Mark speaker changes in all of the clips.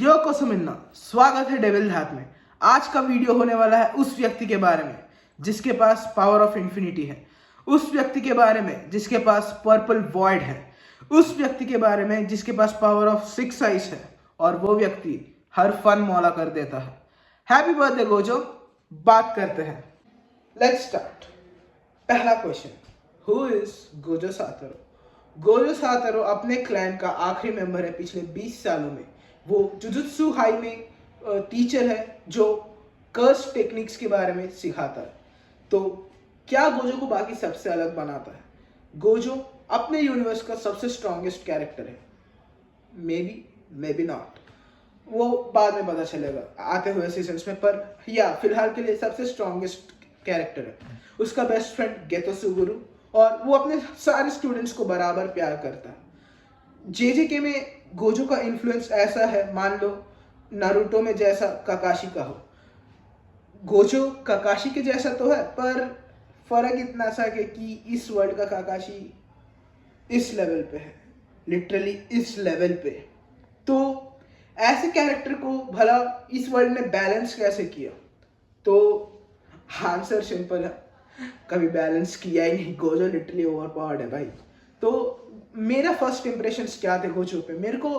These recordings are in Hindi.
Speaker 1: यो कोसमिन्ना, स्वागत है डेविल हाथ में। आज का वीडियो होने वाला है उस व्यक्ति के बारे में जिसके पास पावर ऑफ इन्फिनिटी है, उस व्यक्ति के बारे में जिसके पास पर्पल वॉइड है, उस व्यक्ति के बारे में जिसके पास पावर ऑफ 6 आइज है और वो व्यक्ति हर फन मौला कर देता है। Happy birthday Gojo. बात करते हैं, लेट्स स्टार्ट। पहला question, who is Gojo Satoru? Gojo Satoru अपने क्लैन का आखिरी मेंबर है पिछले 20 सालों में। वो जुजुत्सु हाई में टीचर है जो कर्स टेक्निक्स के बारे में सिखाता है। तो क्या गोजो को बाकी सबसे अलग बनाता है? गोजो अपने यूनिवर्स का सबसे स्ट्रॉन्गेस्ट कैरेक्टर है। मे बी नॉट, वो बाद में पता चलेगा आते हुए सीजन्स में, पर या फिलहाल के लिए सबसे स्ट्रॉन्गेस्ट कैरेक्टर है। उसका बेस्ट फ्रेंड गेतो सुगुरु, और वो अपने सारे स्टूडेंट्स को बराबर प्यार करता है। जेजेके में गोजो का इन्फ्लुएंस ऐसा है, मान लो नारुतो में जैसा काकाशी का हो। गोजो काकाशी के जैसा तो है, पर फर्क इतना सा है कि इस वर्ल्ड का काकाशी इस लेवल पे है, लिटरली इस लेवल पे। तो ऐसे कैरेक्टर को भला इस वर्ल्ड ने बैलेंस कैसे किया? तो आंसर सिंपल है, कभी बैलेंस किया ही नहीं। गोजो लिटरली ओवरपावर्ड है भाई। तो मेरा फर्स्ट इंप्रेशन क्या थे गोजो पे? मेरे को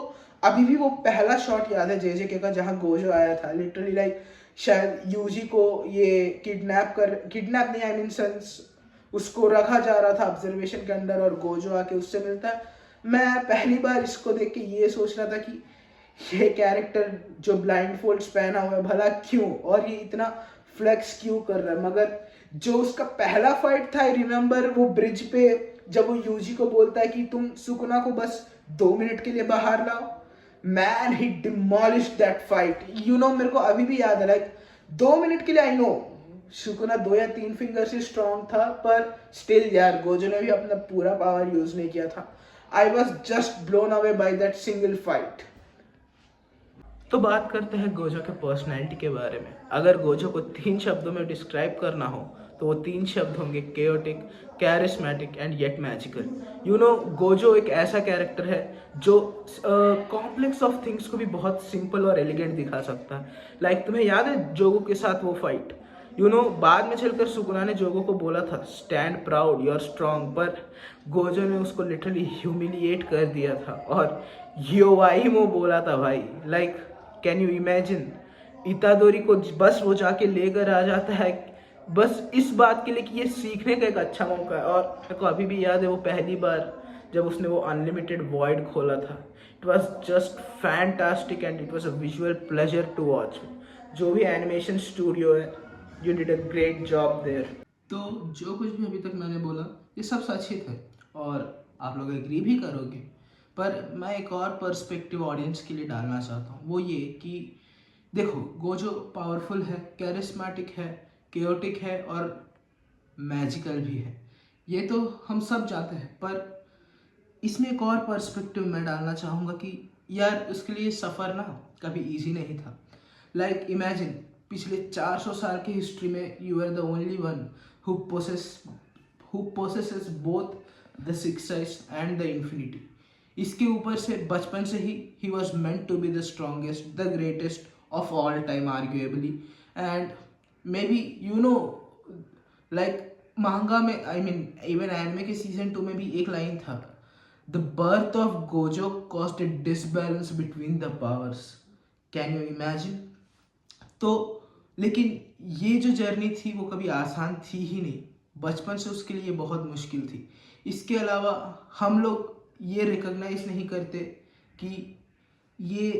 Speaker 1: अभी भी वो पहला शॉट याद है जेजेके का जहाँ गोजो आया था। लिटरली लाइक शायद यूजी को ये किडनैप नहीं, आई मीन सेंस उसको रखा जा रहा था ऑब्जर्वेशन के अंदर, और गोजो आके उससे मिलता है। मैं पहली बार इसको देख के ये सोच रहा था कि ये कैरेक्टर जो ब्लाइंड फोल्ड्स पहना हुआ है भला क्यों, और ये इतना फ्लेक्स क्यों कर रहा है। मगर जो उसका पहला फाइट था, आई रिमेम्बर, वो ब्रिज पे जब वो यूजी को बोलता है कि तुम सुकुना को बस 2 मिनट के लिए बाहर लाओ, man he demolished that fight. मेरे को अभी भी याद है, लाइक 2 मिनट के लिए। आई नो सुकुना 2 या 3 फिंगर से स्ट्रॉन्ग था, पर स्टिल यार गोजो ने भी अपना पूरा पावर यूज नहीं किया था। I was just blown away by that single fight. तो बात करते हैं गोजो के पर्सनैलिटी के बारे में। अगर गोजो को 3 शब्दों में डिस्क्राइब करना हो तो वो 3 शब्द होंगे: chaotic, charismatic and yet magical. Gojo एक ऐसा कैरेक्टर है जो कॉम्प्लेक्स ऑफ थिंग्स को भी बहुत सिंपल और एलिगेंट दिखा सकता है। लाइक तुम्हें याद है जोगो के साथ वो फाइट? बाद में चलकर सुकुना ने जोगो को बोला था stand proud, you are strong, पर गोजो ने उसको लिटरली ह्यूमिलिएट कर दिया था और योवाइमो बोला था भाई। Like can you imagine? इतादोरी को बस वो जाके लेकर आ जाता है बस इस बात के लिए कि ये सीखने का एक अच्छा मौका है। और मेरे को अभी भी याद है वो पहली बार जब उसने वो अनलिमिटेड वॉइड खोला था। It was just fantastic and it was a visual pleasure to watch. जो भी एनिमेशन स्टूडियो है, you did a great job there. तो जो कुछ भी अभी तक मैंने बोला ये सब सच ही थे और आप लोग एग्री भी करोगे, पर मैं एक और पर्सपेक्टिव ऑडियंस के लिए डालना चाहता हूँ। वो ये कि देखो, गोजो पावरफुल है, कैरिस्मेटिक है, केओटिक है और मैजिकल भी है। ये तो हम सब जानते हैं, पर इसमें एक और पर्सपेक्टिव मैं डालना चाहूँगा कि यार उसके लिए सफ़र ना कभी इजी नहीं था। लाइक इमेजिन, पिछले 400 साल की हिस्ट्री में you are the only one who possesses both the 6 eyes and the infinity. इसके ऊपर से बचपन से ही was meant to be the strongest, the greatest of all time arguably. And maybe like manga में, आई मीन इवन एनिमे के सीजन 2 में भी एक लाइन था, the birth of Gojo caused a disbalance between the powers. Can you imagine? तो लेकिन ये जो जर्नी थी वो कभी आसान थी ही नहीं। बचपन से उसके लिए बहुत मुश्किल थी। इसके अलावा हम लोग ये रिकॉग्नाइज नहीं करते कि ये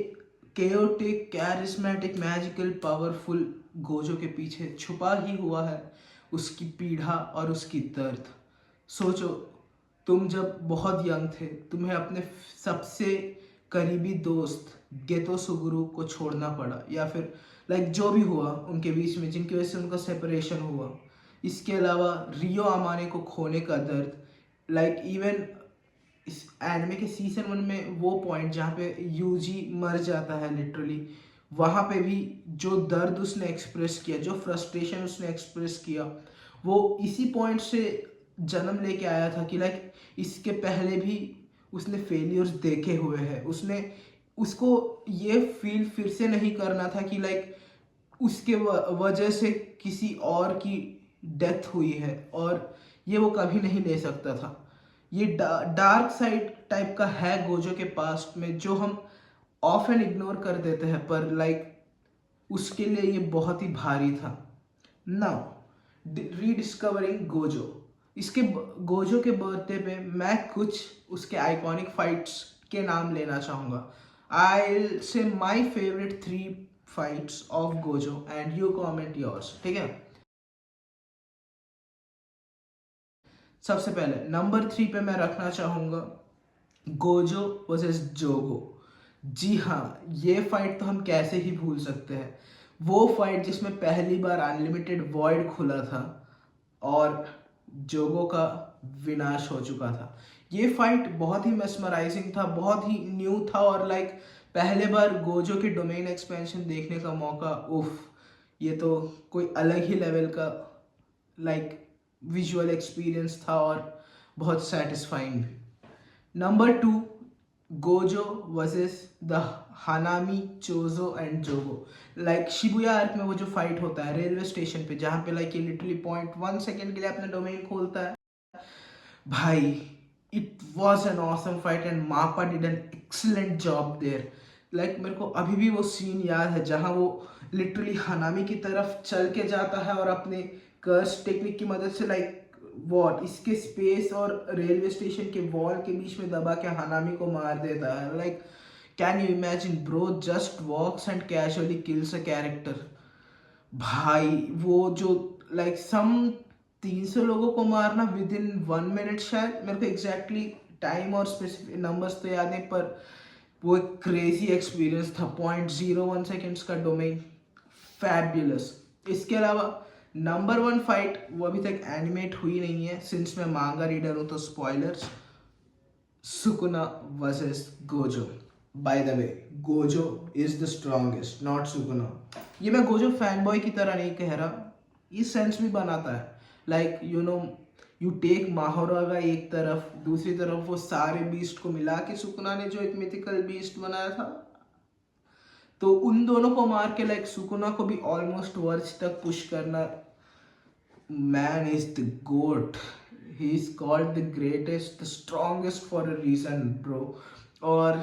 Speaker 1: chaotic, charismatic, magical, powerful Gojo के पीछे छुपा ही हुआ है उसकी पीड़ा और उसकी दर्द। सोचो, तुम जब बहुत यंग थे, तुम्हें अपने सबसे करीबी दोस्त गेतो सुगुरु को छोड़ना पड़ा, या फिर लाइक जो भी हुआ उनके बीच में जिनकी वजह से उनका सेपरेशन हुआ। इसके अलावा रियो अमाने को खोने का दर्द, लाइक इवन इस एनिमे के सीजन 1 में वो पॉइंट जहाँ पे यूजी मर जाता है लिटरली, वहाँ पे भी जो दर्द उसने एक्सप्रेस किया, जो फ्रस्ट्रेशन उसने एक्सप्रेस किया, वो इसी पॉइंट से जन्म लेके आया था कि लाइक इसके पहले भी उसने फेलियर्स देखे हुए हैं। उसने उसको ये फील फिर से नहीं करना था कि लाइक उसके वजह से किसी और की डेथ हुई है, और ये वो कभी नहीं ले सकता था। ये डार्क साइड टाइप का है गोजो के पास्ट में, जो हम ऑफन इग्नोर कर देते हैं, पर लाइक उसके लिए ये बहुत ही भारी था। Now rediscovering Gojo. इसके गोजो के बर्थडे पे मैं कुछ उसके आइकॉनिक फाइट्स के नाम लेना चाहूँगा। आई से my favourite 3 fights of Gojo and you comment yours, ठीक है। सबसे पहले नंबर 3 पे मैं रखना चाहूँगा गोजो वर्सेस जोगो। जी हाँ, ये फाइट तो हम कैसे ही भूल सकते हैं। वो फाइट जिसमें पहली बार अनलिमिटेड वॉइड खुला था और जोगो का विनाश हो चुका था। ये फाइट बहुत ही मेस्मराइजिंग था, बहुत ही न्यू था, और लाइक पहले बार गोजो के डोमेन एक्सपेंशन देखने का मौका, उफ, ये तो कोई अलग ही लेवल का लाइक विजुअल एक्सपीरियंस था, और बहुत सेटिस्फाइंग भी। Number 2, Gojo versus the Hanami Choso and Jogo. Like Shibuya arc में वो जो फाइट होता है रेलवे स्टेशन पे, जहाँ पे लाइक ये लिटरली 0.1 सेकेंड के लिए अपना डोमेन खोलता है, भाई it was an awesome fight and Mappa did an excellent job there. Like मेरे को अभी भी वो सीन याद है जहाँ वो लिटरली हनामी की तरफ चल के जाता है और अपने कर्स टेक्निक की मदद से लाइक वॉट इसके स्पेस और रेलवे स्टेशन के वॉल के बीच में दबा के हनामी को मार देता है। Like can you imagine bro, just walks and casually kills a character. भाई वो जो लाइक सम 300 लोगों को मारना विद इन 1 मिनट, शायद मेरे को एग्जैक्टली टाइम और स्पेसिफिक नंबर्स तो याद नहीं, पर वो एक क्रेजी एक्सपीरियंस था। 0.01 सेकेंड्स का डोमेन, फैब्युलस। इसके अलावा नंबर 1 फाइट वो अभी तक एनिमेट हुई नहीं है, सिंस मैं मांगा रीडर हूँ तो spoilers. Sukuna versus Gojo. By the way, Gojo is the strongest, not Sukuna. ये मैं गोजो फैन बॉय की तरह नहीं कह रहा, ये सेंस भी बनाता है। Like you know, you take Mahoraga एक तरफ, दूसरी तरफ वो सारे बीस्ट को मिला के सुकुना ने जो एक मिथिकल बीस्ट बनाया था, तो उन दोनों को मार के लाइक सुकुना को भी ऑलमोस्ट वर्च तक पुश करना। Man is the goat. He is called the greatest, the strongest for a reason, bro. और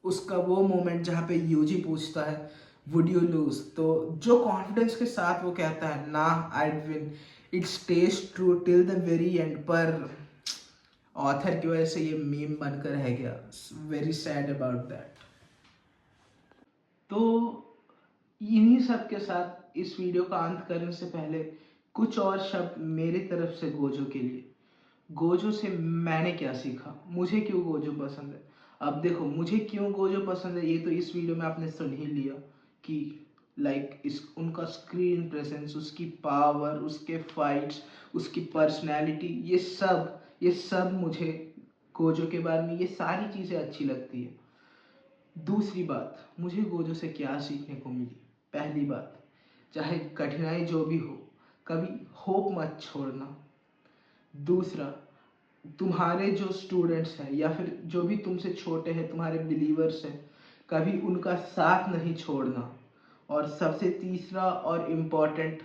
Speaker 1: उसका वो मोमेंट जहाँ पे यूजी पूछता है वुड यू लूज, तो जो कॉन्फिडेंस के साथ वो कहता है ना I win, it stage true till the very and, पर ऑथर की वजह से ये मीम बनकर रह गया। Very sad about that. तो इन्हीं सब के साथ इस वीडियो का अंत करने से पहले कुछ और शब्द मेरी तरफ से गोजो के लिए। गोजो से मैंने क्या सीखा, मुझे क्यों गोजो पसंद है। अब देखो, मुझे क्यों गोजो पसंद है ये तो इस वीडियो में आपने सुन ही लिया कि लाइक इस उनका स्क्रीन प्रेजेंस, उसकी पावर, उसके फाइट्स, उसकी पर्सनैलिटी, ये सब मुझे गोजो के बारे में ये सारी चीज़ें अच्छी लगती है। दूसरी बात, मुझे गोजो से क्या सीखने को मिली। पहली बात, चाहे कठिनाई जो भी हो, कभी होप मत छोड़ना। दूसरा, तुम्हारे जो स्टूडेंट्स हैं या फिर जो भी तुमसे छोटे हैं, तुम्हारे बिलीवर्स हैं, कभी उनका साथ नहीं छोड़ना। और सबसे तीसरा और इम्पोर्टेंट,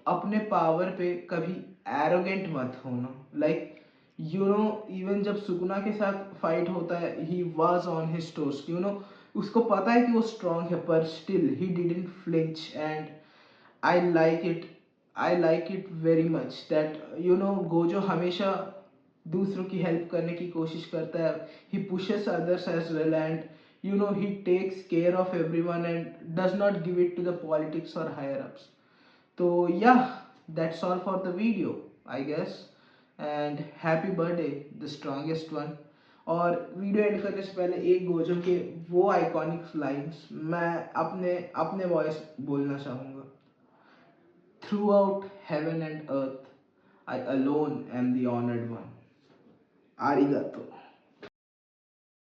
Speaker 1: अपने पावर पे कभी एरोगेंट मत होना। लाइक यू नो, इवन जब सुकुना के साथ फाइट होता है, he was on his toast, you know, उसको पता है कि वो स्ट्रांग है, पर still he didn't flinch. And I like it, I like it very much that you know Gojo हमेशा दूसरों की हेल्प करने की कोशिश करता है। He pushes others as well, and you know he takes care of everyone and does not give it to the politics or higher ups. So yeah, that's all for the video, I guess. And happy birthday, the strongest one. और वीडियो एंड करने से पहले एक गोजो के वो आइकॉनिक लाइंस मैं अपने अपने वॉइस बोलना चाहूँगा। Throughout heaven and earth, I alone am the honoured one. आरिगातो।